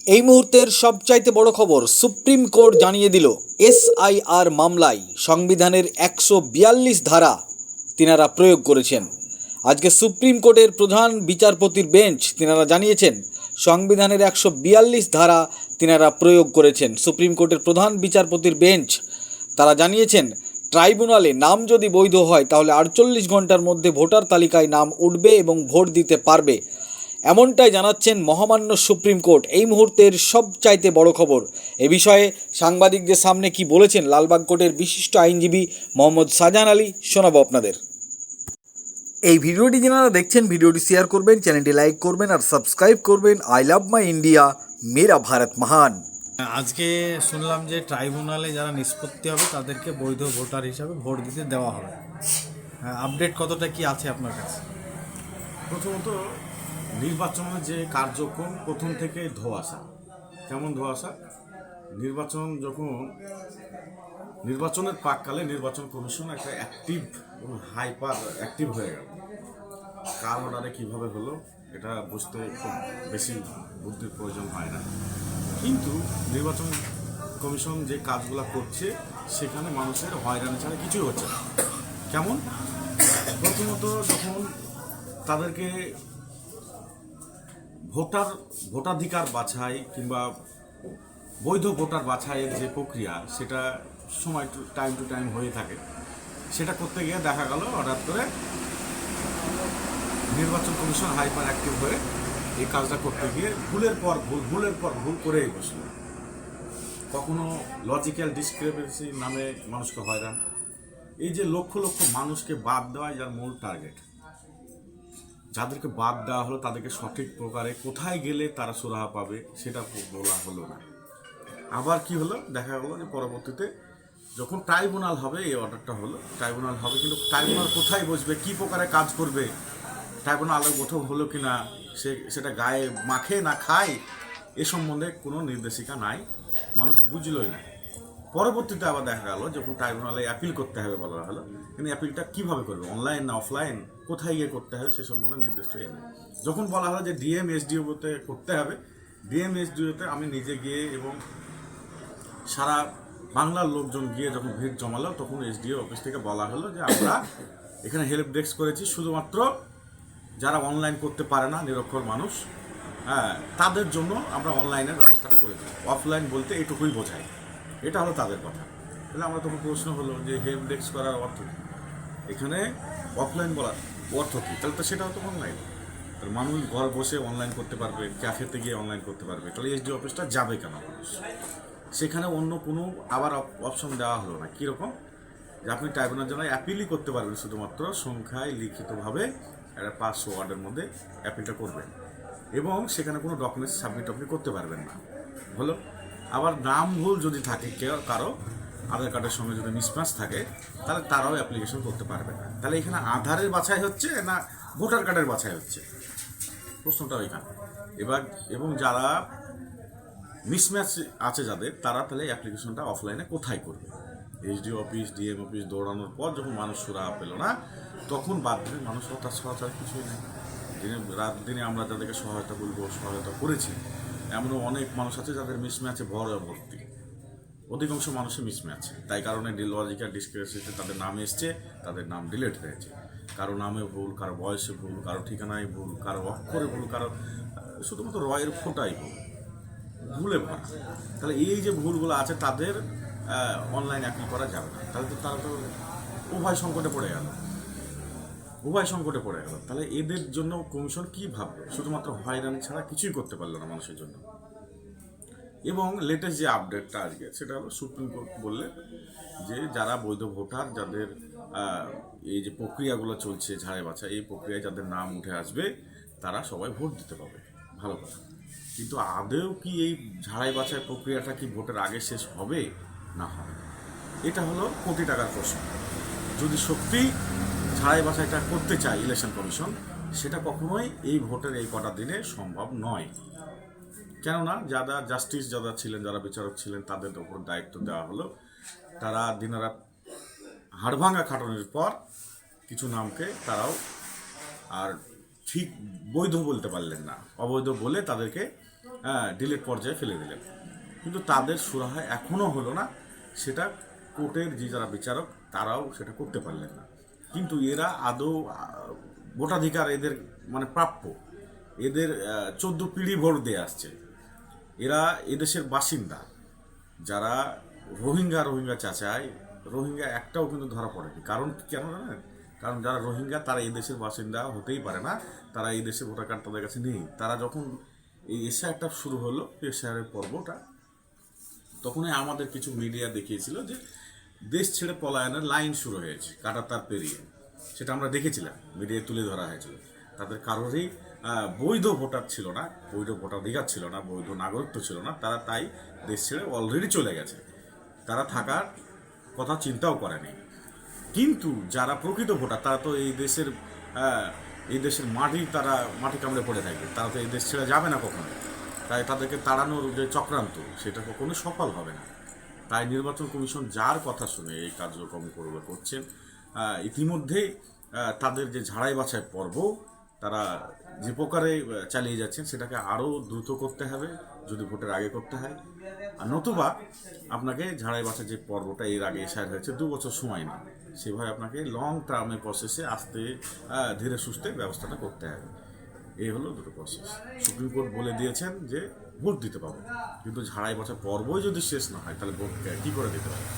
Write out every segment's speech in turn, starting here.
এই মুহূর্তের সবচাইতে বড় খবর, সুপ্রিম কোর্ট জানিয়ে দিল এসআইআর মামলায় সংবিধানের 142 ধারা তিনারা প্রয়োগ করেছেন। আজকে সুপ্রিম কোর্টের প্রধান বিচারপতির বেঞ্চ তিনারা জানিয়েছেন সংবিধানের 142 ধারা তিনারা প্রয়োগ করেছেন। সুপ্রিম কোর্টের প্রধান বিচারপতির বেঞ্চ তারা জানিয়েছেন ট্রাইব্যুনালে নাম যদি বৈধ হয় তাহলে 48 ঘন্টার মধ্যে ভোটার তালিকায় নাম উঠবে এবং ভোট দিতে পারবে, এমনটাই জানাচ্ছেন মহামান্য সুপ্রিম কোর্ট। এই মুহূর্তের সবচাইতে বড় খবর। এ বিষয়ে সাংবাদিকদের সামনে কি বলেছেন লালবাগ কোর্টের বিশিষ্ট আইনজীবী মোহাম্মদ শাহজাহান আলী, শোনাবো আপনাদের। এই ভিডিওটি যারা দেখছেন ভিডিওটি শেয়ার করবেন, চ্যানেলটি লাইক করবেন আর সাবস্ক্রাইব করবেন। আই লাভ মাই ইন্ডিয়া, মেরা ভারত মহান। আজকে শুনলাম যে ট্রাইব্যুনালে যারা নিষ্পত্তি হবে তাদেরকে বৈধ ভোটার হিসাবে ভোট দিতে দেওয়া হবে। আপডেট কতটা কি আছে আপনার কাছে? প্রথমত নির্বাচনের যে কার্যক্রম প্রথম থেকে ধোঁয়াশা। কেমন ধোঁয়াশা? নির্বাচনের প্রাককালে নির্বাচন কমিশন একটা অ্যাক্টিভ এবং হাইপার অ্যাক্টিভ হয়ে গেল। কার অর্ডারে কীভাবে হলো এটা বুঝতে খুব বেশি বুদ্ধির প্রয়োজন হয় না, কিন্তু নির্বাচন কমিশন যে কাজগুলো করছে সেখানে মানুষের হয়রানি ছাড়া কিছুই হচ্ছে না। কেমন? প্রথমত যখন তাদেরকে ভোটাধিকার বাছাই কিংবা বৈধ ভোটার বাছাইয়ের যে প্রক্রিয়া সেটা সময় টাইম টু টাইম হয়ে থাকে, সেটা করতে গিয়ে দেখা গেল হঠাৎ করে নির্বাচন কমিশন হাইপার অ্যাক্টিভ হয়ে এই কাজটা করতে গিয়ে ভুলের পর ভুল করেই বসল। কখনো লজিক্যাল ডিসক্রিপেন্সি নামে মানুষকে হয়রান। এই যে লক্ষ লক্ষ মানুষকে বাদ দেওয়া যার মূল টার্গেট, যাদেরকে বাদ দেওয়া হলো তাদেরকে সঠিক প্রকারে কোথায় গেলে তারা সুরাহা পাবে সেটা বলা হলো না। আবার কি হলো, দেখা গেলো যে পরবর্তীতে যখন ট্রাইব্যুনাল হবে, এই অর্ডারটা হলো ট্রাইব্যুনাল হবে, কিন্তু ট্রাইব্যুনাল কোথায় বসবে, কী প্রকারে কাজ করবে, ট্রাইব্যুনাল আলো গঠন হলো কি না, সেটা গায়ে মাখে না খায়, এ সম্বন্ধে কোনো নির্দেশিকা নাই, মানুষ বুঝলই না। পরবর্তীতে আবার দেখা গেল যখন ট্রাইব্যুনালে অ্যাপিল করতে হবে বলা হলো, কিন্তু অ্যাপিলটা কীভাবে করবে, অনলাইন না অফলাইন, কোথায় গিয়ে করতে হবে সে সম্বন্ধে নির্দিষ্ট নেই। যখন বলা হলো যে ডিএম এসডিওতে করতে হবে, ডিএম এসডিওতে আমি নিজে গিয়ে এবং সারা বাংলার লোকজন গিয়ে যখন ভিড় জমালো, তখন এসডিও অফিস থেকে বলা হলো যে আমরা এখানে হেল্প ডেস্ক করেছি, শুধুমাত্র যারা অনলাইন করতে পারে না, নিরক্ষর মানুষ, তাদের জন্য আমরা অনলাইনের ব্যবস্থাটা করেছি, অফলাইন বলতে এটুকুই বোঝায়। এটা হলো তাদের কথা। তাহলে আমরা তখন প্রশ্ন হলো যে হেল্প ডেস্ক করার অর্থ কী, এখানে অফলাইন বলার অর্থ কী? তাহলে তো সেটা হতো অনলাইন। তাহলে মানুষ ঘর বসে অনলাইন করতে পারবে, ক্যাফেতে গিয়ে অনলাইন করতে পারবে, তাহলে এসডি অফিসটা যাবে কেন মানুষ? সেখানে অন্য কোনো আবার অপশন দেওয়া হলো না। কীরকম? যে আপনি ট্রাইব্যুনাল জন্য অ্যাপিলই করতে পারবেন, শুধুমাত্র সংখ্যায় লিখিতভাবে একটা 500 ওয়ার্ডের মধ্যে অ্যাপিলটা করবেন এবং সেখানে কোনো ডকুমেন্টস সাবমিট আপনি করতে পারবেন না। হলো। আবার নাম ভুল যদি থাকে কারো, আধার কার্ডের সঙ্গে যদি মিসম্যাচ থাকে, তাহলে তারাও অ্যাপ্লিকেশন করতে পারবে না। তাহলে এখানে আধারের বাছাই হচ্ছে না ভোটার কার্ডের বাছাই হচ্ছে, প্রশ্নটা ওইখানে। এবং যারা মিসম্যাচ আছে যাদের, তারা তাহলে অ্যাপ্লিকেশনটা অফলাইনে কোথায় করবে? এসডিও অফিস, ডিএম অফিস দৌড়ানোর পর যখন মানুষ সুরাহা পেল না, তখন বাদ দিনে মানুষ হতাশ কিছুই নেই। রাত দিনে আমরা যাদেরকে সহায়তা করেছি, এমনও অনেক মানুষ আছে যাদের মিসম্যাচে ভর্তি, অধিকাংশ মানুষের মিসম্যাচ। তাই কারণে লজিক্যাল ডিসক্রিপেন্সিতে তাদের নাম এসছে, তাদের নাম ডিলিট হয়েছে। কারো নামে ভুল, কারো বয়সে ভুল, কারো ঠিকানায় ভুল, কারো অক্ষরে ভুল, কারো শুধুমাত্র রয়ের ফোটাই ভুলে ভরা। তাহলে এই যে ভুলগুলো আছে তাদের অনলাইন অ্যাপিল করা যাবে না। তাহলে তো তারা তো উভয় সংকটে পড়ে গেল। তাহলে এদের জন্য কমিশন কী ভাবলো? শুধুমাত্র হয়রানি ছাড়া কিছুই করতে পারলো না মানুষের জন্য। এবং লেটেস্ট যে আপডেটটা আজকে, সেটা হলো সুপ্রিম কোর্ট বললে যে যারা বৈধ ভোটার, যাদের এই যে প্রক্রিয়াগুলো চলছে ঝাড়াই বাছাই, এই প্রক্রিয়ায় যাদের নাম উঠে আসবে তারা সবাই ভোট দিতে পাবে। ভালো কথা, কিন্তু আদৌ কি এই ঝাড়াই বাছাই প্রক্রিয়াটা কি ভোটের আগে শেষ হবে না হবে? এটা হলো কোটি টাকার প্রশ্ন। যদি সত্যি ঝাড়াই বাছাইটা করতে চায় ইলেকশন কমিশন, সেটা কখনোই এই ভোটের এই কটা দিনে সম্ভব নয়। কেননা যারা ছিলেন, যারা বিচারক ছিলেন, তাদের উপর দায়িত্ব দেওয়া হলো। তারা দিনরাত হাড়ভাঙা খাটনির পর কিছু নামকে তারাও আর ঠিক বৈধ বলতে পারলেন না, অবৈধ বলে তাদেরকে ডিলেট পর্যায়ে ফেলে দিলেন, কিন্তু তাদের সুরাহা এখনও হলো না। সেটা কোর্টের যে যারা বিচারক তারাও সেটা করতে পারলেন না। কিন্তু এরা আদৌ ভোটাধিকার এদের মানে প্রাপ্য, এদের 14 পিঢ়ি ভোট দিয়ে আসছে, এরা এদেশের বাসিন্দা। যারা রোহিঙ্গা চাচায়, রোহিঙ্গা একটাও কিন্তু ধরা পড়েনি। কারণ কেন জানেন? কারণ যারা রোহিঙ্গা তারা এই দেশের বাসিন্দা হতেই পারে না, তারা এই দেশের ভোটার কার্ড তাদের কাছে নেই। তারা যখন এই এসআইআরটা শুরু হলো, এসআইআরের পর্বটা, তখনই আমাদের কিছু মিডিয়া দেখিয়েছিল যে দেশ ছেড়ে পলায়নের লাইন শুরু হয়েছে কাঁটাতার পেরিয়ে। সেটা আমরা দেখেছিলাম, মিডিয়ায় তুলে ধরা হয়েছিল। তাদের কারোরই বৈধ ভোটার ছিল না, বৈধ ভোটাধিকার ছিল না, বৈধ নাগরিকত্ব ছিল না। তারা তাই দেশ ছেড়ে অলরেডি চলে গেছে, তারা থাকার কথা চিন্তাও করেনি। কিন্তু যারা প্রকৃত ভোটার তারা তো এই দেশের মাটি কামড়ে পড়ে থাকবে, তারা তো এই দেশ ছেড়ে যাবে না কখনো। তাই তাদেরকে তাড়ানোর যে চক্রান্ত সেটা কখনো সফল হবে না। তাই নির্বাচন কমিশন যার কথা শুনে এই কার্যক্রম করছেন, ইতিমধ্যেই তাদের যে ঝাড়াই বাছাই পর্ব তারা যে প্রকারে চালিয়ে যাচ্ছেন সেটাকে আরও দ্রুত করতে হবে, যদি ভোটের আগে করতে হয়। আর নতুবা আপনাকে ঝাড়াই বাছাই যে পর্বটা এর আগে এসআইআর হয়েছে 2 বছর সময় না, সেভাবে আপনাকে লং টার্মের প্রসেসে আস্তে ধীরে সুস্থে ব্যবস্থাটা করতে হবে। এই হলো দুটো প্রসেস। সুপ্রিম কোর্ট বলে দিয়েছেন যে ভোট দিতে পাবো, কিন্তু ঝাড়াই বাছাই পর্বই যদি শেষ না হয় তাহলে ভোট কী করে দিতে পারবে?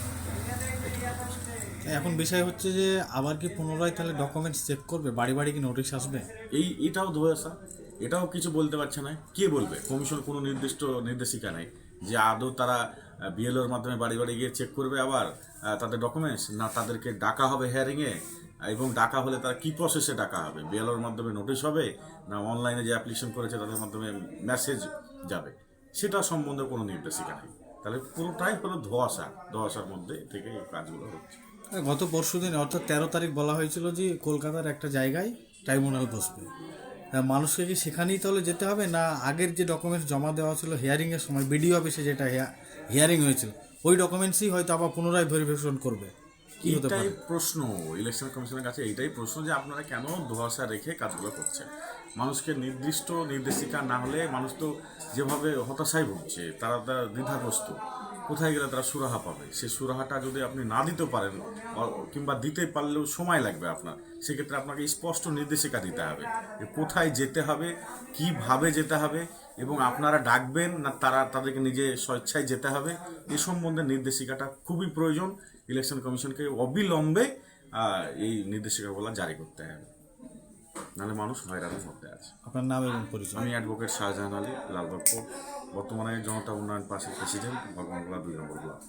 এখন বিষয় হচ্ছে যে আবার কি পুনরায় তাহলে ডকুমেন্টস চেক করবে, বাড়ি বাড়ি কি নোটিশ আসবে? এটাও ধোয়াশা, এটাও কিছু বলতে পারছে না। কে বলবে? কমিশন কোনো নির্দিষ্ট নির্দেশিকা নেই যে আদৌ তারা বিএলওর মাধ্যমে বাড়ি বাড়ি গিয়ে চেক করবে আবার তাদের ডকুমেন্টস, না তাদেরকে ডাকা হবে হিয়ারিংয়ে, এবং ডাকা হলে তারা কী প্রসেসে ডাকা হবে, বিএলওর মাধ্যমে নোটিশ হবে, না অনলাইনে যে অ্যাপ্লিকেশন করেছে তাদের মাধ্যমে মেসেজ যাবে, সেটা সম্বন্ধে কোনো নির্দেশিকা নেই। তাহলে পুরোটাই হলো ধোয়াশার মধ্যে থেকে এই কাজগুলো হচ্ছে। গত পরশুদিন অর্থাৎ 13 তারিখ বলা হয়েছিল যে কলকাতার একটা জায়গায় ট্রাইব্যুনাল বসবে। মানুষকে কি সেখানেই তাহলে যেতে হবে, না আগের যে ডকুমেন্টস জমা দেওয়া ছিল হিয়ারিংয়ের সময় বিডিও অফিসে যেটা হিয়ারিং হয়েছিল ওই ডকুমেন্টসই হয়তো আবার পুনরায় ভেরিফিকেশন করবে? কি হতে এইটাই পারে প্রশ্ন ইলেকশন কমিশনের কাছে, এইটাই প্রশ্ন যে আপনারা কেন ধোঁয়াশা রেখে কাজগুলো করছেন? মানুষকে নির্দিষ্ট নির্দেশিকা না হলে মানুষ তো যেভাবে হতাশায় ভুগছে, তারা দ্বিধাগ্রস্ত, কোথায় গেলে তারা সুরাহা পাবে? সেই সুরাহাটা যদি আপনি না দিতে পারেন, কিংবা দিতে পারলেও সময় লাগবে আপনার, সেক্ষেত্রে আপনাকে স্পষ্ট নির্দেশিকা দিতে হবে যে কোথায় যেতে হবে, কিভাবে যেতে হবে, এবং আপনারা ডাকবেন না তাদেরকে নিজে স্বেচ্ছায় যেতে হবে। এ সম্বন্ধে নির্দেশিকাটা খুবই প্রয়োজন। ইলেকশন কমিশনকে অবিলম্বে এই নির্দেশিকাগুলো জারি করতে হবে, নাহলে মানুষ হয়রানির মধ্যে আছে। আপনার নাম এবং পরিচয়? আমি অ্যাডভোকেট শাহজাহান আলী, লালবাগ কোর্ট, বর্তমানে জনতা উন্নয়ন পার্টির প্রেসিডেন্ট, ভগবানগোলা 2 নম্বর ব্লক।